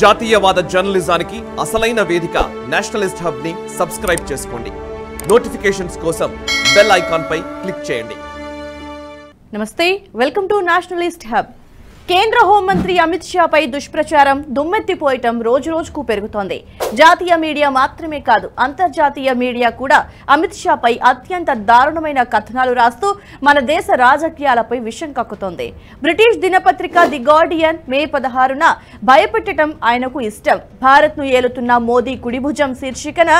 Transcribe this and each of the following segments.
జాతీయవాద జర్నలిజానికి అసలైన వేదిక నేషనలిస్ట్ హబ్ ని సబ్స్క్రైబ్ చేసుకోండి. నోటిఫికేషన్స్ కోసం బెల్ ఐకాన్ పై క్లిక్ చేయండి. నమస్తే, వెల్కమ్ టు నేషనలిస్ట్ హబ్. కేంద్ర హోంమంత్రి అమిత్ షా పై దుష్ప్రచారం దుమ్మెత్తిపోయటం రోజురోజుకు పెరుగుతోంది. జాతీయ మీడియా మాత్రమే కాదు, అంతర్జాతీయ మీడియా కూడా అమిత్ షా పై అత్యంత దారుణమైన కథనాలు రాస్తూ మన దేశ రాజకీయాలపై విషం కక్కుతోంది. బ్రిటిష్ దినపత్రిక ది గార్డియన్ మే 16న భయపెట్టడం ఆయనకు ఇష్టం, భారత్ ను ఏలుతున్న మోదీ కుడిభుజం శీర్షికన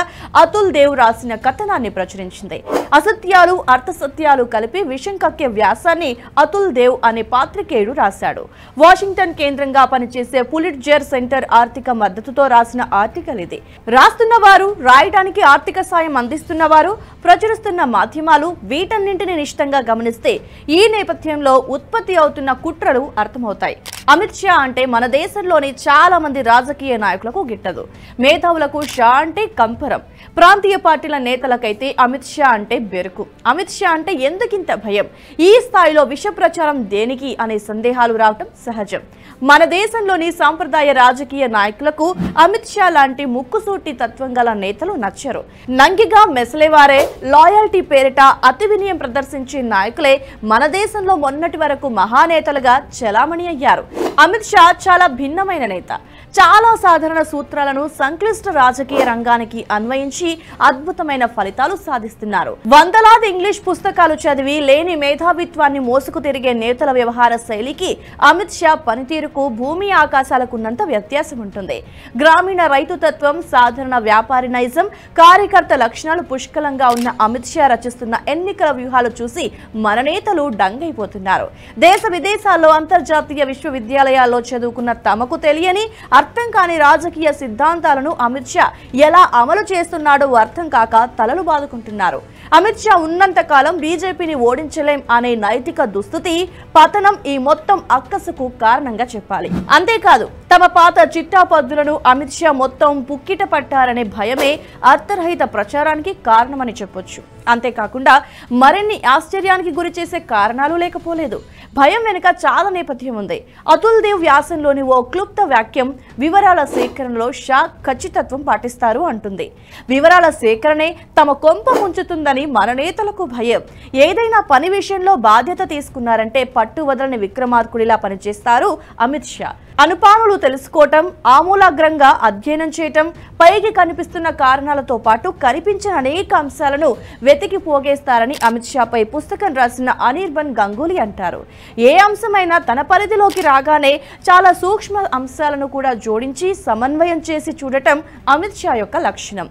అతుల్ దేవ్ రాసిన కథనాన్ని ప్రచురించింది. అసత్యాలు అర్థసత్యాలు కలిపి విషం కక్కే వ్యాసాన్ని అతుల్ దేవ్ అనే పాత్రికేయుడు రాశాడు. వాషింగ్టన్ కేంద్రంగా పనిచేసే పులిట్జర్ సెంటర్ ఆర్థిక మద్దతుతో రాసిన ఆర్టికల్ ఇది. రాస్తున్న వారు, రాయడానికి ఆర్థిక సాయం అందిస్తున్న వారు, ప్రచురిస్తున్న మాధ్యమాలు వీటన్నింటినీ నిశితంగా గమనిస్తే ఈ నేపథ్యంలో ఉత్పత్తి అవుతున్న కుట్రలు అర్థమవుతాయి. అమిత్ షా అంటే మన దేశంలోని చాలా మంది రాజకీయ నాయకులకు గిట్టదు. మేధావులకు షా అంటే కంపరం, ప్రాంతీయ పార్టీల నేతలకైతే అమిత్ షా అంటే బెరుకు. అమిత్ షా అంటే ఎందుకింత భయం, ఈ స్థాయిలో విష ప్రచారం దేనికి అనే సందేహాలు రావటం సహజం. మన దేశంలోని సాంప్రదాయ రాజకీయ నాయకులకు అమిత్ షా లాంటి ముక్కుసూటి తత్వం గల నేతలు నచ్చరు. నంగిగా మెసలేవారే, లాయల్టీ పేరిట అతి వినయం ప్రదర్శించే నాయకులే మన దేశంలో మొన్నటి వరకు మహానేతలుగా చలామణి అయ్యారు. అమిత్ షా చాలా భిన్నమైన నేత. చాలా సాధారణ సూత్రాలను సంక్లిష్ట రాజకీయ రంగానికి అన్వయించి అద్భుతమైన ఫలితాలు సాధిస్తున్నారు. వందలాది ఇంగ్లీష్ పుస్తకాలు చదివి లేని మేధావిత్వాన్ని మోసుకు తిరిగే నేతల వ్యవహార శైలికి అమిత్ షా పనితీరుకు భూమి ఆకాశాలకున్నంత వ్యత్యాసం ఉంటుంది. గ్రామీణ రైతు తత్వం, సాధారణ వ్యాపారి నైజం, కార్యకర్త లక్షణాలు పుష్కలంగా ఉన్న అమిత్ షా రచిస్తున్న ఎన్నికల వ్యూహాలు చూసి మన నేతలు డంగైపోతున్నారు. దేశ విదేశాల్లో అంతర్జాతీయ విశ్వవిద్యాలయాల్లో చదువుకున్న తమకు తెలియని అర్థం కాని రాజకీయ సిద్ధాంతాలను అమిత్ షా ఎలా అమలు చేస్తున్నాడో అర్థం కాక తలలు బాదుకుంటున్నారు. అమిత్ షా ఉన్నంత కాలం బీజేపీని ఓడించలేం అనే నైతిక దుస్థితి, పతనం ఈ మొత్తం అక్కసుకు కారణంగా చెప్పాలి. అంతేకాదు, తమ పాత చిట్టాపద్దులను అమిత్ షా మొత్తం పుక్కిట పట్టారనే భయమే అర్థరహిత ప్రచారానికి కారణమని చెప్పొచ్చు. అంతేకాకుండా మరిన్ని ఆశ్చర్యానికి గురి చేసే కారణాలు లేకపోలేదు. భయం వెనుక చాలా నేపథ్యం ఉంది. అతుల్ దేవ్ వ్యాసంలోని ఓ క్లుప్త వాక్యం వివరాల సేకరణలో షా ఖచ్చితత్వం పాటిస్తారు అంటుంది. వివరాల సేకరణే తమ కొంప ముంచుతుందని మన నేతలకు భయం. ఏదైనా పని విషయంలో బాధ్యత తీసుకున్నారంటే పట్టు వదలని విక్రమార్కుడిలా పనిచేస్తారు అమిత్ షా. అనుపానులు తెలుసుకోవటం, ఆమూలాగ్రంగా అధ్యయనం చేయటం, పైకి కనిపిస్తున్న కారణాలతో పాటు కనిపించిన అనేక అంశాలను వెతికి పోగేస్తారని అమిత్ షాపై పుస్తకం రాసిన అనిర్బన్ గంగూలీ అంటారు. ఏ అంశమైనా తన పరిధిలోకి రాగానే చాలా సూక్ష్మ అంశాలను కూడా జోడించి సమన్వయం చేసి చూడటం అమిత్ షా యొక్క లక్షణం.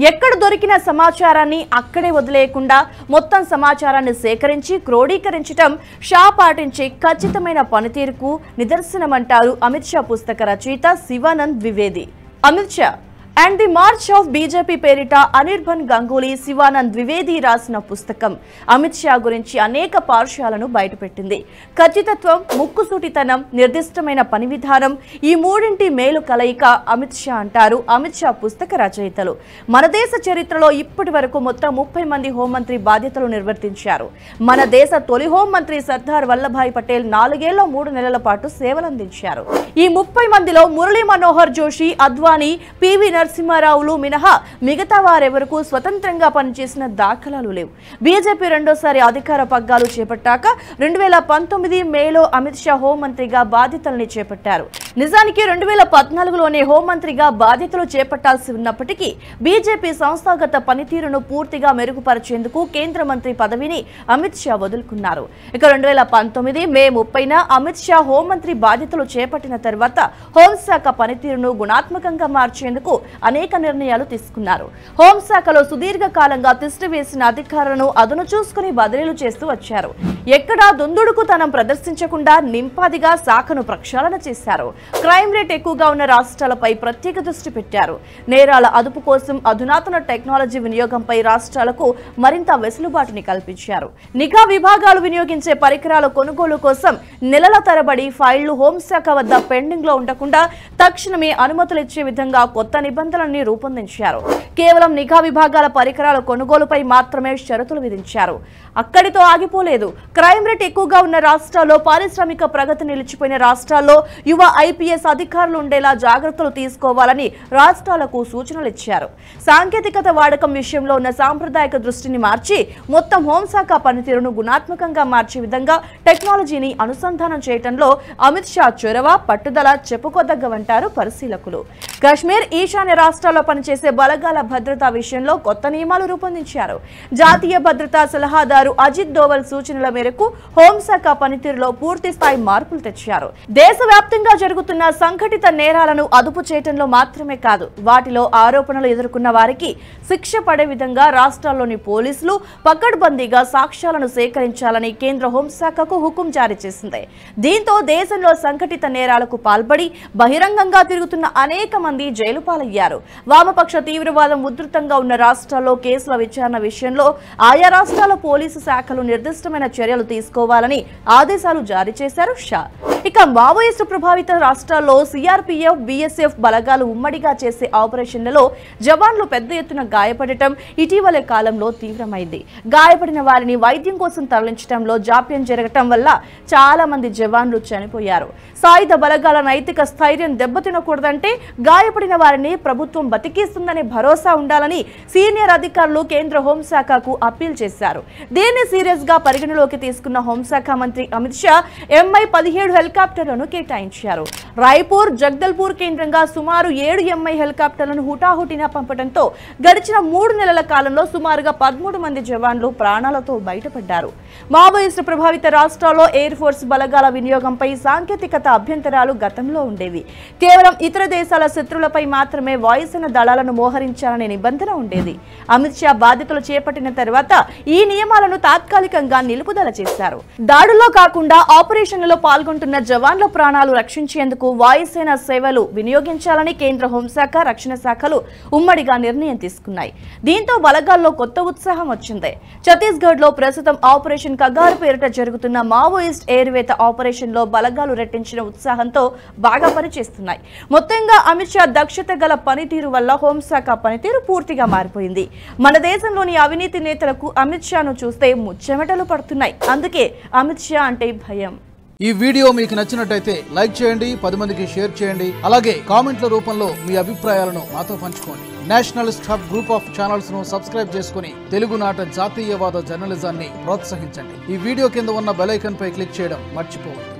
ఎక్కడ దొరికిన సమాచారాన్ని అక్కడే వదిలేయకుండా మొత్తం సమాచారాన్ని సేకరించి క్రోడీకరించడం షా పాటించే ఖచ్చితమైన పనితీరుకు నిదర్శనమంటారు అమిత్ షా పుస్తక రచయిత Shivanand Dwivedi. Amit Shah and the March of BJP పేరిట అనిర్బన్ గంగూలీ, శివానంద్ ద్వివేది రాసిన పుస్తకం అమిత్ షా గురించి అనేక పార్శ్వాలను బయటపెట్టింది. ఖచ్చితత్వం, ముక్కుసూటితనం, నిర్దిష్టమైన పని విధానం, ఈ మూడింటి మేలు కలయిక అమిత్ షా అంటారు అమిత్ షా పుస్తక రచయితలు. మన దేశ చరిత్రలో ఇప్పటి వరకు మొత్తం 30 మంది హోంమంత్రి బాధ్యతలు నిర్వర్తించారు. మన దేశ తొలి హోంమంత్రి సర్దార్ వల్లభాయ్ పటేల్ 4 ఏళ్ల 3 నెలల పాటు సేవలందించారు. ఈ 30 మందిలో మురళీ మనోహర్ జోషి, అద్వానీ, పివి నరసింహారావులు మినహా మిగతా వారెవరకు స్వతంత్రంగా పనిచేసిన దాఖలాలు లేవు. బీజేపీ రెండోసారి అధికార పగ్గాలు చేపట్టాక 2019 మేలో అమిత్ షా హోంమంత్రిగా బాధ్యతల్ని చేపట్టారు. నిజానికి 2014లోనే హోంమంత్రిగా బాధ్యతలు చేపట్టాల్సి ఉన్నప్పటికీ బీజేపీ సంస్థాగత పనితీరును పూర్తిగా మెరుగుపరిచేందుకు కేంద్ర మంత్రి పదవిని అమిత్ షా వదులుకున్నారు. ఇక 2019 మే 30న అమిత్ షా హోంమంత్రి బాధ్యతలు చేపట్టిన తర్వాత హోంశాఖ పనితీరును గుణాత్మకంగా మార్చేందుకు అనేక నిర్ణయాలు తీసుకున్నారు. హోంశాఖలో సుదీర్ఘకాలంగా తిష్టివేసిన అధికారులను అదును చూసుకుని బదిలీలు చేస్తూ వచ్చారు. ఎక్కడా దుందుడుకుతనం ప్రదర్శించకుండా నింపాదిగా శాఖను ప్రక్షాళన చేశారు. క్రైమ్ రేట్ ఎక్కువగా ఉన్న రాష్ట్రాలపై ప్రత్యేక దృష్టి పెట్టారు. నేరాల అదుపు కోసం అధునాతన టెక్నాలజీ వినియోగంపై రాష్ట్రాలకు మరింత వెసులుబాటుని కల్పించారు. నిఘా విభాగాలు వినియోగించే పరికరాల కొనుగోలు కోసం నెలల తరబడి ఫైళ్లు హోంశాఖ వద్ద పెండింగ్ లో ఉండకుండా తక్షణమే అనుమతులు ఇచ్చే విధంగా కొత్త నిబంధనలు నిబంధనల్ని రూపొందించారు. కేవలం నిఘా విభాగాల పరికరాల కొనుగోలుపై మాత్రమే షరతులు విధించారు. అక్కడితో ఆగిపోలేదు. క్రైమ్ రేట్ ఎక్కువగా ఉన్న రాష్ట్రాల్లో, పారిశ్రామిక ప్రగతి నిలిచిపోయిన రాష్ట్రాల్లో యువ ఐపీఎస్ అధికారులు ఉండేలా జాగ్రత్తలు తీసుకోవాలని రాష్ట్రాలకు సూచనలు ఇచ్చారు. సాంకేతికత వాడకం విషయంలో ఉన్న సాంప్రదాయక దృష్టిని మార్చి మొత్తం హోంశాఖ పనితీరును గుణాత్మకంగా మార్చే విధంగా టెక్నాలజీని అనుసంధానం చేయడంలో అమిత్ షా చొరవ, పట్టుదల చెప్పుకోదగ్గవంటారు పరిశీలకులు. కశ్మీర్, ఈశాన్య రాష్ట్రాల్లో పనిచేసే బలగాల భద్రతా విషయంలో కొత్త నియమాలు రూపొందించారు. జాతీయ భద్రతా సలహాదారు అజిత్ దోవల్ సూచనల మేరకు హోంశాఖ పనితీరులో పూర్తి స్థాయి మార్పులు తెచ్చారు. దేశవ్యాప్తంగా జరుగుతున్న సంఘటిత నేరాలను అదుపు చేయడంలో మాత్రమే కాదు, వాటిలో ఆరోపణలు ఎదుర్కొన్న వారికి శిక్ష పడే విధంగా రాష్ట్రాల్లోని పోలీసులు పకడ్బందీగా సాక్ష్యాలను సేకరించాలని కేంద్ర హోంశాఖకు హుకుం జారీ చేసింది. దీంతో దేశంలో సంఘటిత నేరాలకు పాల్పడి బహిరంగంగా తిరుగుతున్న అనేక మంది జైలు పాలయ్యారు. వామపక్ష తీవ్రవాదం ఉధృతంగా ఉన్న రాష్ట్రాల్లో కేసుల విచారణ విషయంలో ఆయా రాష్ట్రాల పోలీసు శాఖలు నిర్దిష్టమైన చర్యలు తీసుకోవాలని ఆదేశాలు జారీ చేశారు షా. ఇక మావోయిస్టు ప్రభావిత రాష్ట్రాల్లో సిఆర్పీఎఫ్, బీఎస్ఎఫ్ బలగాలు ఉమ్మడిగా చేసే ఆపరేషన్లలో జవాన్లు పెద్ద ఎత్తున గాయపడటం ఇటీవలే కాలంలో తీవ్రమైంది. గాయపడిన వారిని వైద్యం కోసం తరలించడంలో జాప్యం జరగటం వల్ల చాలా మంది జవాన్లు చనిపోయారు. సాయుధ బలగాల నైతిక స్థైర్యం దెబ్బతినకూడదంటే గాయపడిన వారిని ప్రభుత్వం బతికిస్తుందనే భరోసా ఉండాలని సీనియర్ అధికారులు కేంద్ర హోంశాఖకు అప్పీల్ చేశారు. దీన్ని సీరియస్ గా పరిగణలోకి తీసుకున్న హోంశాఖ మంత్రి అమిత్ షా MI-17 హెలికాప్టర్లను కేటాయించారు. రాయ్పూర్, జగదల్పూర్ కేంద్రంగా సుమారు 7 MI హెలికాప్టర్లను హుటాహుటిన పంపడంతో గడిచిన 3 నెలల కాలంలో సుమారుగా 13 మంది జవాన్లు ప్రాణాలతో బయటపడ్డారు. మావోయిస్టు ప్రభావిత రాష్ట్రాల్లో ఎయిర్ ఫోర్స్ బలగాల వినియోగంపై సాంకేతికత అభ్యంతరాలు గతంలో ఉండేవి. కేవలం ఇతర దేశాల శత్రువులపై మాత్రమే వాయుసేన దళాలను మోహరించాలనే నిబంధన ఉండేది. అమిత్ షా బాధ్యతలు చేపట్టిన తర్వాత ఈ నియమాలను తాత్కాలికంగా నిలుపుదల చేశారు. దాడుల్లో కాకుండా ఆపరేషన్లలో పాల్గొంటున్న జవాన్ల ప్రాణాలు రక్షించేందుకు వాయుసేన సేవలు వినియోగించాలని కేంద్ర హోంశాఖ, రక్షణ శాఖలు ఉమ్మడిగా నిర్ణయం తీసుకున్నాయి. దీంతో బలగాల్లో కొత్త ఉత్సాహం వచ్చింది. ఛత్తీస్గఢ్ లో ప్రస్తుతం ఆపరేషన్ కగారు పేరిట జరుగుతున్న మావోయిస్ట్ ఎయిర్వేత ఆపరేషన్ లో బలగాలు రెట్టించిన ఉత్సాహంతో బాగా పనిచేస్తున్నాయి. మొత్తంగా అమిత్ షా దక్షత గల పనితీరు వల్ల హోంశాఖ పనితీరు పూర్తిగా మారిపోయింది. మన దేశంలోని అవినీతి నేతలకు అమిత్ షాను చూస్తే ముచ్చెమటలు పడుతున్నాయి. అందుకే అమిత్ షా అంటే భయం. ఈ వీడియో మీకు నచ్చినట్టయితే లైక్ చేయండి, 10 మందికి షేర్ చేయండి. అలాగే కామెంట్ల రూపంలో మీ అభిప్రాయాలను మాతో పంచుకోండి. Nationalist hub group of channels ను సబ్స్క్రైబ్ చేసుకుని తెలుగునాట జాతీయవాద జర్నలిజాన్ని ప్రోత్సహించండి. ఈ వీడియో కింద ఉన్న బెల్ ఐకాన్ పై క్లిక్ చేయడం మర్చిపోవద్దు.